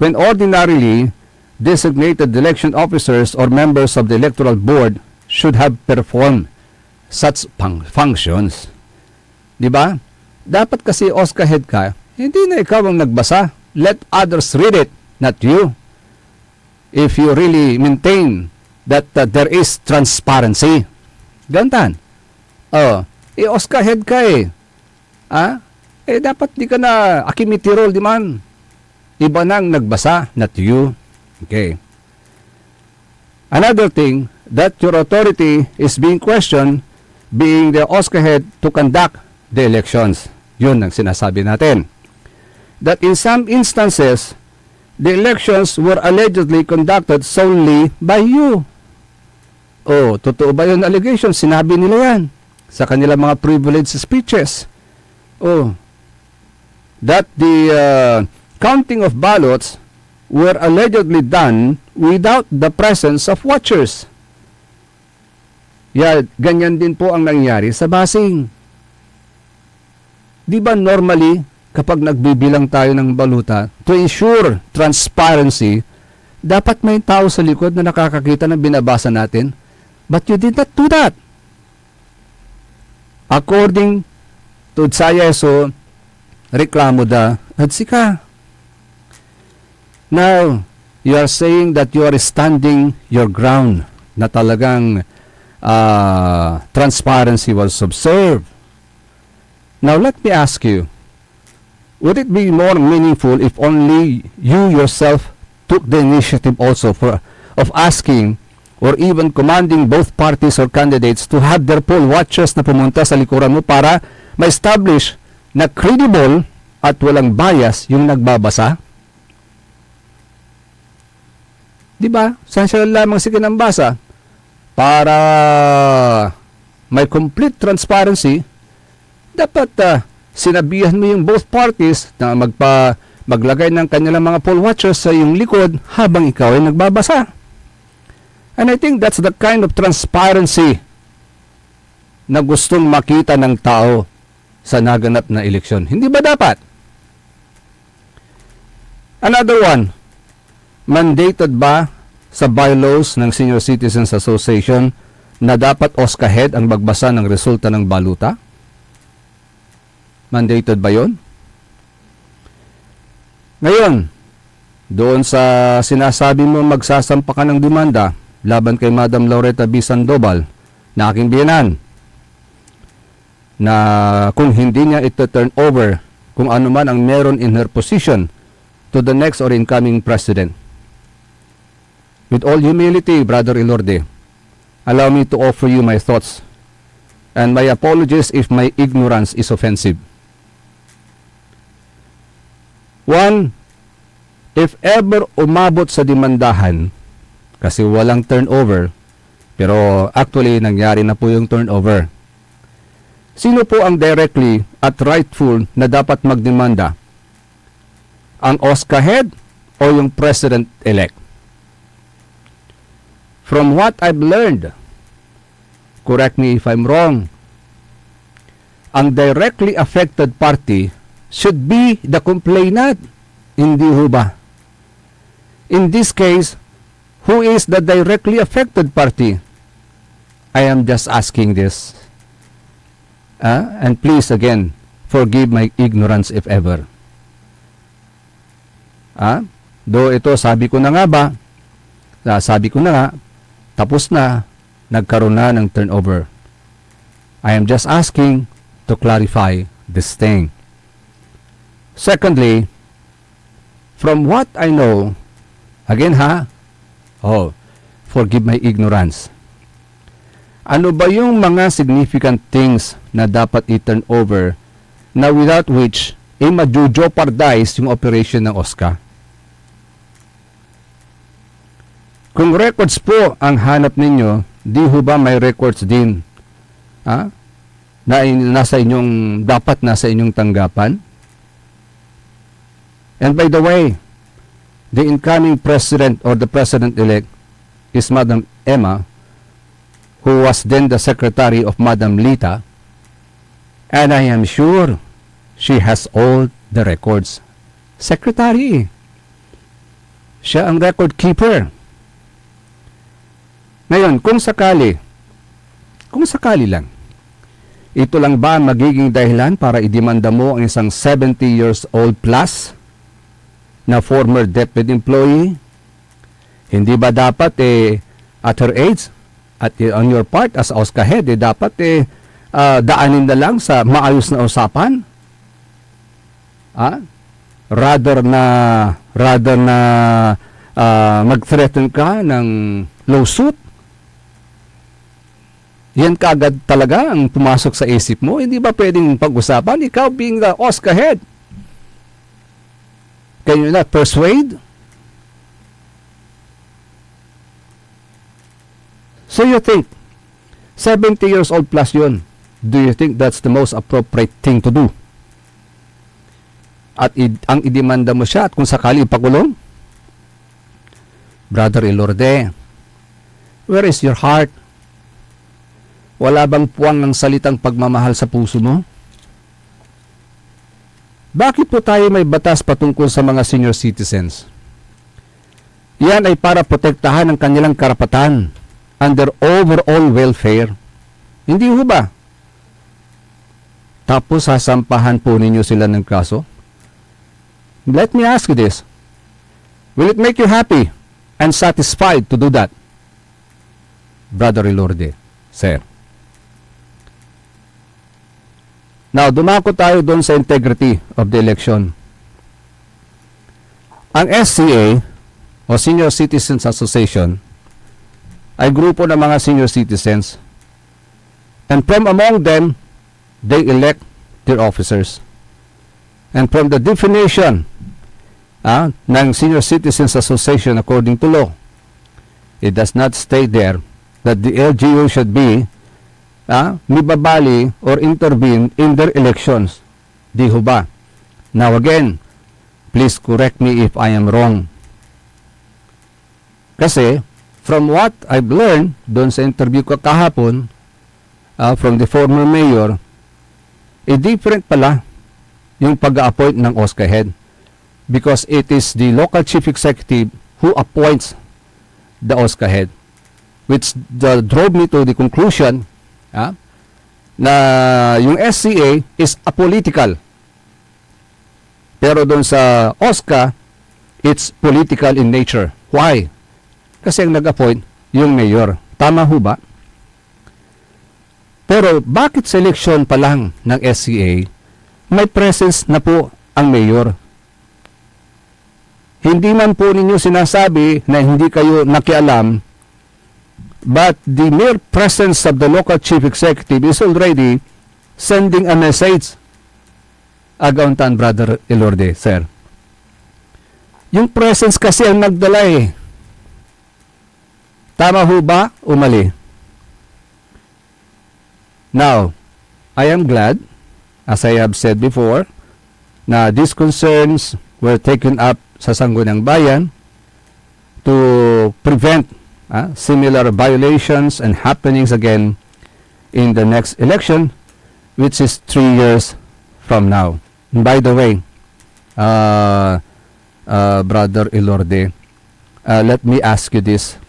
when ordinarily designated election officers or members of the electoral board should have performed such functions. Diba? Dapat kasi OSCA head ka, hindi na ikaw ang nagbasa. Let others read it, not you. If you really maintain that there is transparency. Gantan. OSCA head ka dapat di ka na akimitirol, di man. Iba nang nagbasa, not you. Okay. Another thing, that your authority is being questioned being the OSCA head to conduct the elections. Yun ang sinasabi natin. That in some instances, the elections were allegedly conducted solely by you. Oh, totoo ba yun allegation? Sinabi nila yan sa kanilang mga privileged speeches. Oh, that the counting of ballots were allegedly done without the presence of watchers. Yeah, ganyan din po ang nangyari sa basing. Di ba normally, kapag nagbibilang tayo ng baluta, to ensure transparency, dapat may tao sa likod na nakakakita ng binabasa natin. But you did not do that. According to Tsayeso, reklamo da at sika. Now, you are saying that you are standing your ground, na talagang transparency was observed. Now, let me ask you, would it be more meaningful if only you yourself took the initiative also of asking or even commanding both parties or candidates to have their poll watchers na pumunta sa likuran mo para ma-establish na credible at walang bias yung nagbabasa? Diba? Saan sila lamang sige ng basa? Para may complete transparency, dapat sinabihan mo yung both parties na maglagay ng kanilang mga poll watchers sa iyong likod habang ikaw ay nagbabasa. And I think that's the kind of transparency na gustong makita ng tao sa naganap na eleksyon. Hindi ba dapat? Another one, mandated ba sa bylaws ng Senior Citizens Association na dapat OSCA-head ang magbasa ng resulta ng baluta? Mandated ba yun? Ngayon, doon sa sinasabi mo magsasampa ka ng demanda laban kay Madam Laureta B. Sandoval na aking biyenan, na kung hindi niya ito turn over kung ano man ang meron in her position to the next or incoming president. With all humility, Brother Ilorde, allow me to offer you my thoughts and my apologies if my ignorance is offensive. One, if ever umabot sa demandahan, kasi walang turnover, pero actually nangyari na po yung turnover, sino po ang directly at rightful na dapat magdemanda? Ang OSCA-head o yung president-elect? From what I've learned, correct me if I'm wrong, ang directly affected party should be the complainant, hindi ho ba? In this case, who is the directly affected party? I am just asking this. And please again, forgive my ignorance if ever. Though ito, sabi ko na nga, tapos na, nagkaroon na ng turnover. I am just asking to clarify this thing. Secondly, from what I know, again forgive my ignorance. Ano ba yung mga significant things na dapat i-turn over na without which ma-jeopardize yung operation ng OSCA? Kung records po ang hanap ninyo, di ho ba may records din na nasa inyong tanggapan? And by the way, the incoming president or the president-elect is Madam Emma, who was then the secretary of Madam Lita, and I am sure she has all the records. Secretary. Siya ang record keeper. Ngayon, kung sakali lang, ito lang ba magiging dahilan para idemanda mo ang isang 70 years old plus na former DepEd employee? Hindi ba dapat at her age, at on your part as OSCA head, dapat daanin na lang sa maayos na usapan? Rather na mag-threaten ka ng lawsuit? Yan kagad talaga ang pumasok sa isip mo. Hindi ba pwedeng pag-usapan? Ikaw being the OSCA head, can you not persuade So you think, 70 years old plus yun, do you think that's the most appropriate thing to do? At ang idemanda mo siya at kung sakali ipakulong? Brother Elorde, where is your heart? Wala bang puwang ng salitang pagmamahal sa puso mo? Bakit po tayo may batas patungkol sa mga senior citizens? Yan ay para protektahan ang kanilang karapatan and their overall welfare. Hindi ho ba? Tapos sasampahan po ninyo sila ng kaso? Let me ask you this. Will it make you happy and satisfied to do that? Brother Elorde, sir. Now, dumako tayo doon sa integrity of the election. Ang SCA, o Senior Citizens Association, ay grupo ng mga senior citizens. And from among them, they elect their officers. And from the definition ng Senior Citizens Association according to law, it does not state there that the LGU should be mibabali or intervene in their elections. Di ho ba? Now again, please correct me if I am wrong. Kasi, from what I've learned doon sa interview ko kahapon from the former mayor, different pala yung pag-appoint ng OSCA head because it is the local chief executive who appoints the OSCA head, which drove me to the conclusion na yung SCA is apolitical. Pero doon sa OSCA, it's political in nature. Why? Kasi ang nag-appoint yung mayor. Tama ho ba? Pero bakit selection pa lang ng SCA may presence na po ang mayor? Hindi man po ninyo sinasabi na hindi kayo nakialam, but the mere presence of the local chief executive is already sending a message. Agauntan, Brother Elorde, sir. Yung presence kasi ang nagdala eh. Tama ho ba o mali? Now, I am glad, as I have said before, na these concerns were taken up sa Sangguniang Bayan to prevent similar violations and happenings again in the next election, which is 3 years from now. And by the way, Brother Elorde, let me ask you this.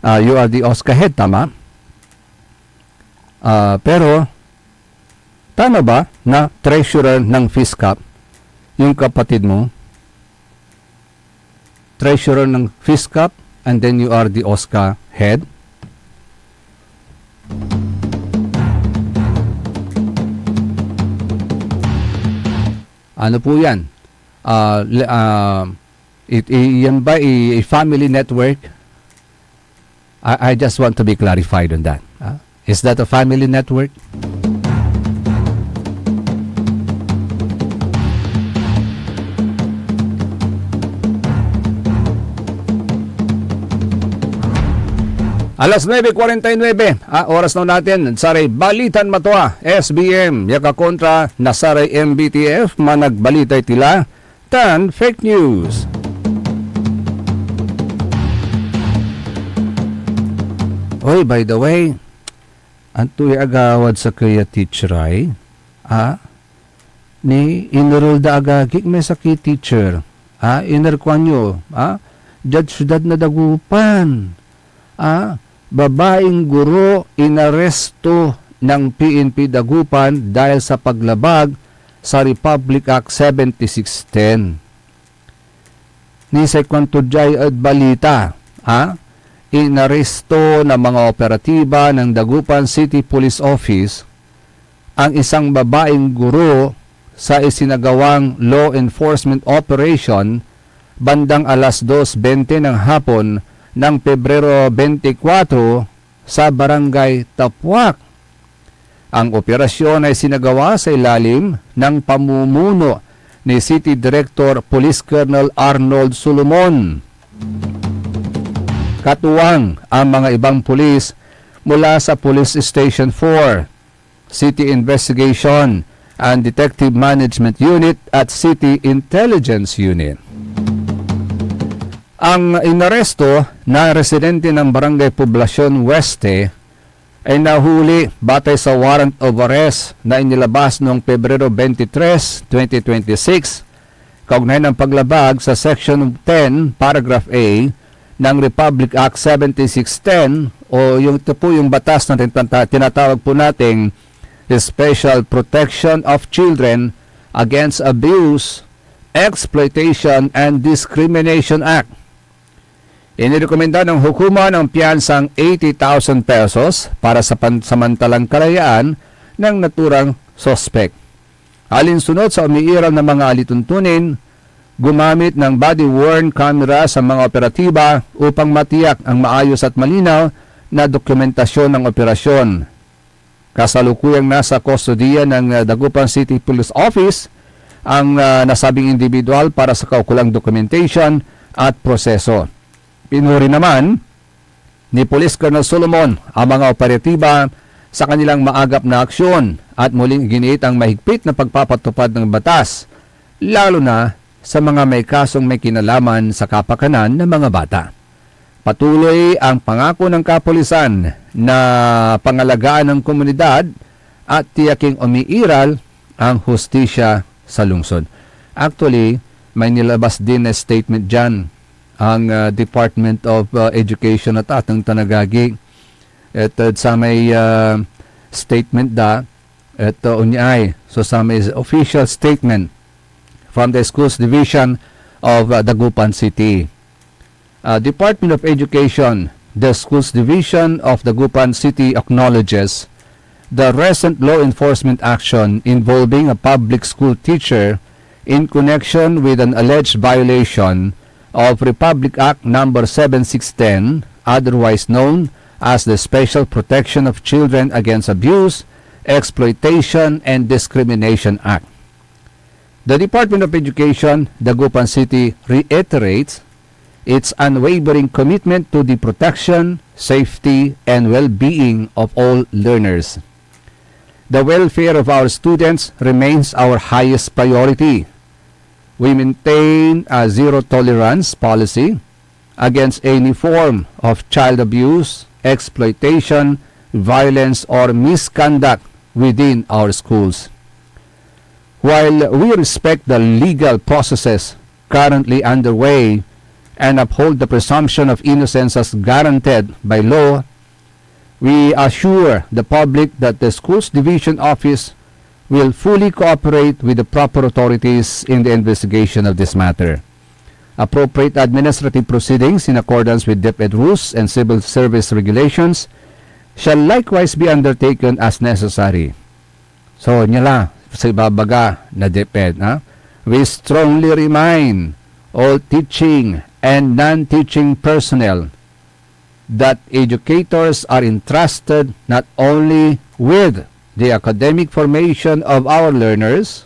You are the OSCA head, tama? Pero, tama ba na treasurer ng FISCAP yung kapatid mo? Treasurer ng FISCAP and then you are the OSCA head? Ano po yan? Yan ba a family network? I just want to be clarified on that. Is that a family network? Alas 9:49, oras na natin. Saray Balitan Matwa, SBM, yaka kontra na saray MBTF, managbalitay tila, tan fake news. Oy, by the way, antoy agawad sa kaya teacher ay, ni inroll da agagik may sakit teacher, inerkwan nyo, judge syudad na dagupan, babaeng guro inaresto ng PNP Dagupan dahil sa paglabag sa Republic Act 7610. Ni Sekwanto Jay at balita, inaresto ng mga operatiba ng Dagupan City Police Office ang isang babaeng guro sa isinagawang law enforcement operation bandang alas 2:20 ng hapon ng Pebrero 24 sa Barangay Tapuak. Ang operasyon ay sinagawa sa ilalim ng pamumuno ni City Director Police Colonel Arnold Solomon. Katuwang ang mga ibang pulis mula sa Police Station 4, City Investigation and Detective Management Unit at City Intelligence Unit. Ang inaresto na residente ng Barangay Poblacion Oeste ay nahuli batay sa warrant of arrest na inilabas noong Pebrero 23, 2026 kaugnay ng paglabag sa Section 10, Paragraph A ng Republic Act 7610 o ito po yung batas na tinatawag po nating Special Protection of Children Against Abuse, Exploitation and Discrimination Act. Inirekomenda ng hukuma ng piyansang 80,000 pesos para sa pansamantalang kalayaan ng naturang sospek. Alinsunod sa umiiral ng mga alituntunin, gumamit ng body-worn camera sa mga operatiba upang matiyak ang maayos at malinaw na dokumentasyon ng operasyon. Kasalukuyang nasa kustodiya ng Dagupan City Police Office ang nasabing individual para sa kaukulang documentation at proseso. Pinuri naman ni Police Colonel Solomon ang mga operatiba sa kanilang maagap na aksyon at muling giniit ang mahigpit na pagpapatupad ng batas, lalo na sa mga may kasong may kinalaman sa kapakanan ng mga bata. Patuloy ang pangako ng kapulisan na pangalagaan ng komunidad at tiyaking umiiral ang hustisya sa lungsod. Actually, may nilabas din na statement dyan ang Department of Education at atang Tanagagi. At sa may statement unyay. So sa may official statement from the Schools Division of Dagupan City. Department of Education, the Schools Division of Dagupan City acknowledges the recent law enforcement action involving a public school teacher in connection with an alleged violation of Republic Act No. 7610, otherwise known as the Special Protection of Children Against Abuse, Exploitation, and Discrimination Act. The Department of Education, Dagupan City, reiterates its unwavering commitment to the protection, safety, and well-being of all learners. The welfare of our students remains our highest priority. We maintain a zero-tolerance policy against any form of child abuse, exploitation, violence, or misconduct within our schools. While we respect the legal processes currently underway and uphold the presumption of innocence as guaranteed by law, we assure the public that the Schools Division Office will fully cooperate with the proper authorities in the investigation of this matter. Appropriate administrative proceedings in accordance with DepEd rules and civil service regulations shall likewise be undertaken as necessary. So, nyala, sa ibabaga na DepEd, we strongly remind all teaching and non-teaching personnel that educators are entrusted not only with the academic formation of our learners,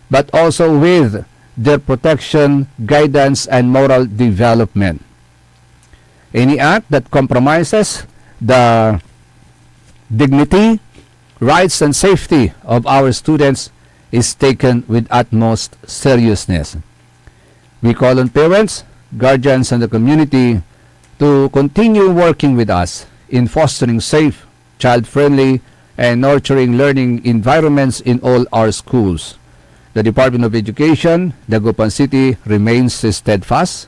but also with their protection, guidance, and moral development. Any act that compromises the dignity, rights, and safety of our students is taken with utmost seriousness. We call on parents, guardians, and the community to continue working with us in fostering safe, child-friendly, and nurturing learning environments in all our schools. The Department of Education, Dagupan City, remains steadfast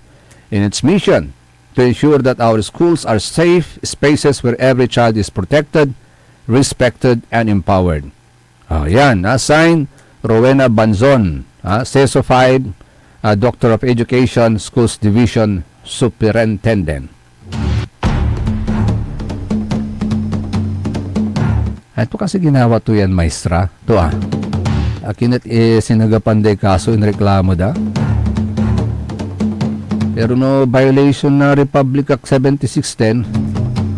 in its mission to ensure that our schools are safe spaces where every child is protected, respected, and empowered. Yan, signed Rowena Banzon, CESO 5, Doctor of Education, Schools Division Superintendent. Ito kasi ginawa to yan, maestra. Ito Akinat sinagapanday kaso in reklamo da. Pero no violation na Republic Act 7610,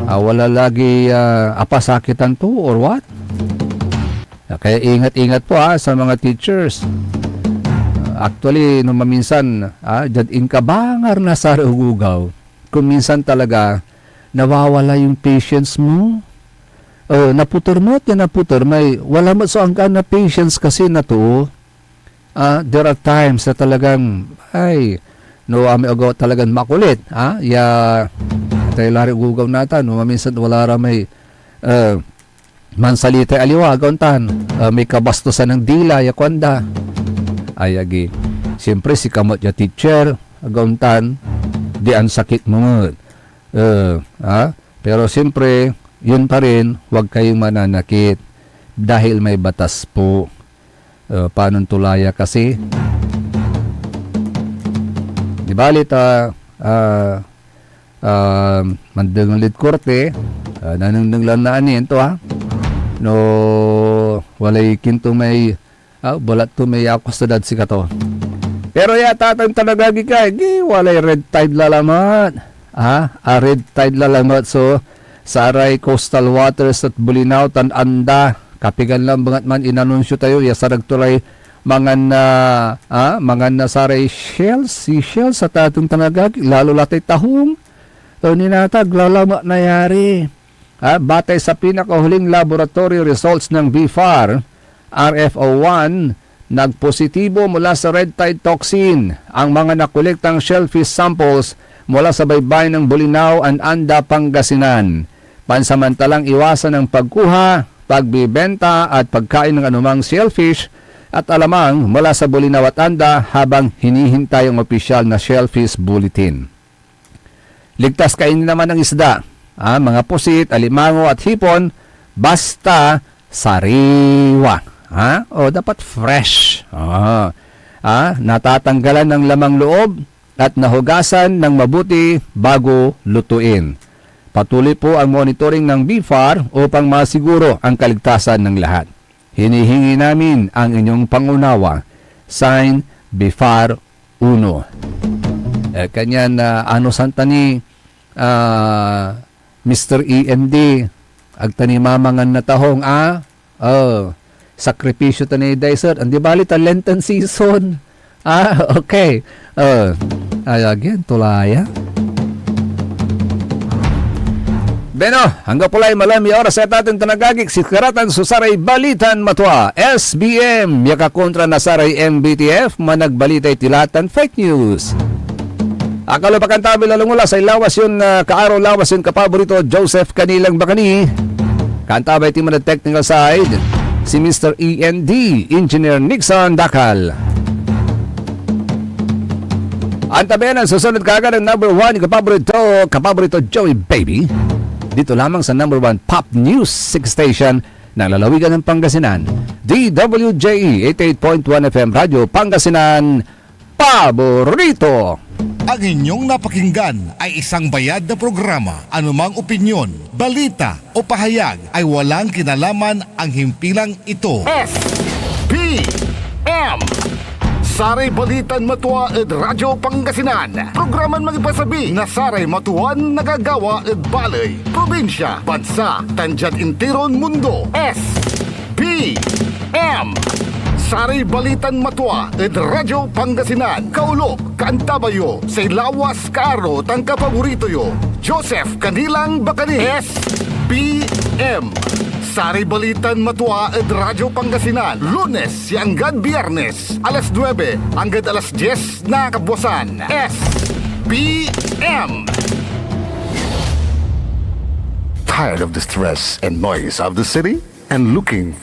wala lagi apasakitan to or what? Kaya ingat-ingat po sa mga teachers. Actually, no maminsan, dyan inkabangar na sa ugugaw. Kung minsan talaga, nawawala yung patience mo. naputor mo at naputor, may wala mo so ang na patience kasi na to. There are times na talagang, ami agaw talagang makulit. Tayo lari gugaw nata, no, minsan wala ramay, mansalita aliwa, agawntan, may kabastusan ng dila, yakwanda. Ayagi. Siyempre, si kamot ya teacher, agawntan, di ang sakit mo. Pero siyempre, yun pa rin, huwag kayong mananakit dahil may batas po. Paano tulaya kasi? Di balit, mandangulit korte, nananglang naanin ito no, walay kinto may, balat to may akustadad si kato. Pero yata tang talagagi ka, walay red tide lalamat. Red tide lalamat. So, saray coastal waters at Bulinaw, Anda, kapigan lang bangat man inanunsyo tayo, yasarag tulay mga na saray shells, seashells sa tatong talagagi, lalo latay tahong. So, ninatag, lalama na yari. Batay sa pinakahuling laboratory results ng BFAR, RFO1, nagpositibo mula sa red tide toxin ang mga nakolektang shellfish samples mula sa baybayin ng Bulinaw and Anda, Pangasinan. Pansamantalang iwasan ang pagkuha, pagbibenta at pagkain ng anumang shellfish at alamang mula sa Bulinaw at Anda habang hinihintay ang opisyal na shellfish bulletin. Ligtas kainin naman ng isda, mga pusit, alimango at hipon, basta sariwa. Dapat fresh. Natatanggalan ng lamang loob at nahugasan ng mabuti bago lutuin. Patuloy po ang monitoring ng BFAR upang masiguro ang kaligtasan ng lahat. Hinihingi namin ang inyong pangunawa. Sign BFAR 1. Kanyan santani Mr. EMD agtanimamangan na tahong sakripisyo tanay day sir andi bali ta Lenten season okay again tulaya Beno, hanggang pulay malami oras sa ating tanagagik si Karatan Susaray Balitan Matwa SBM yaka kontra na saray MBTF managbalitay tilatan fake news. Akalo pa kantabi lalungula sa ilawas yun kaaraw lawas yun kapaborito Joseph Kanilang Bakani. Kantabay team on the technical side si Mr. END Engineer Nixon Dakal. Antabayan ang susunod kagad ng number 1 kapaborito Joey Baby. Dito lamang sa number 1 Pop News 6 Station ng lalawigan ng Pangasinan. DWJE 88.1 FM Radio Pangasinan Paborito. Ang inyong napakinggan ay isang bayad na programa. Anumang opinyon, balita o pahayag ay walang kinalaman ang himpilang ito. SPM Saray Balitan Matwa ed Radyo Pangasinan. Programan magipasabi na Saray Matuan nagagawa ed balay, probinsya, bansa, tandyan intiron mundo. SPM Saray Balitan Matwa ed Radyo Pangasinan. Kaulok, Kaantabayo, say lawas kaaro tang kapaborito yo. Joseph Kanilang Bakani. SPM Saray Balitan Matwa ed Radyo Pangasinan. Lunes hanggang Biyernes, alas 9 hanggang alas 10 na kabuwasan. SPM Tired of the stress and noise of the city? And looking for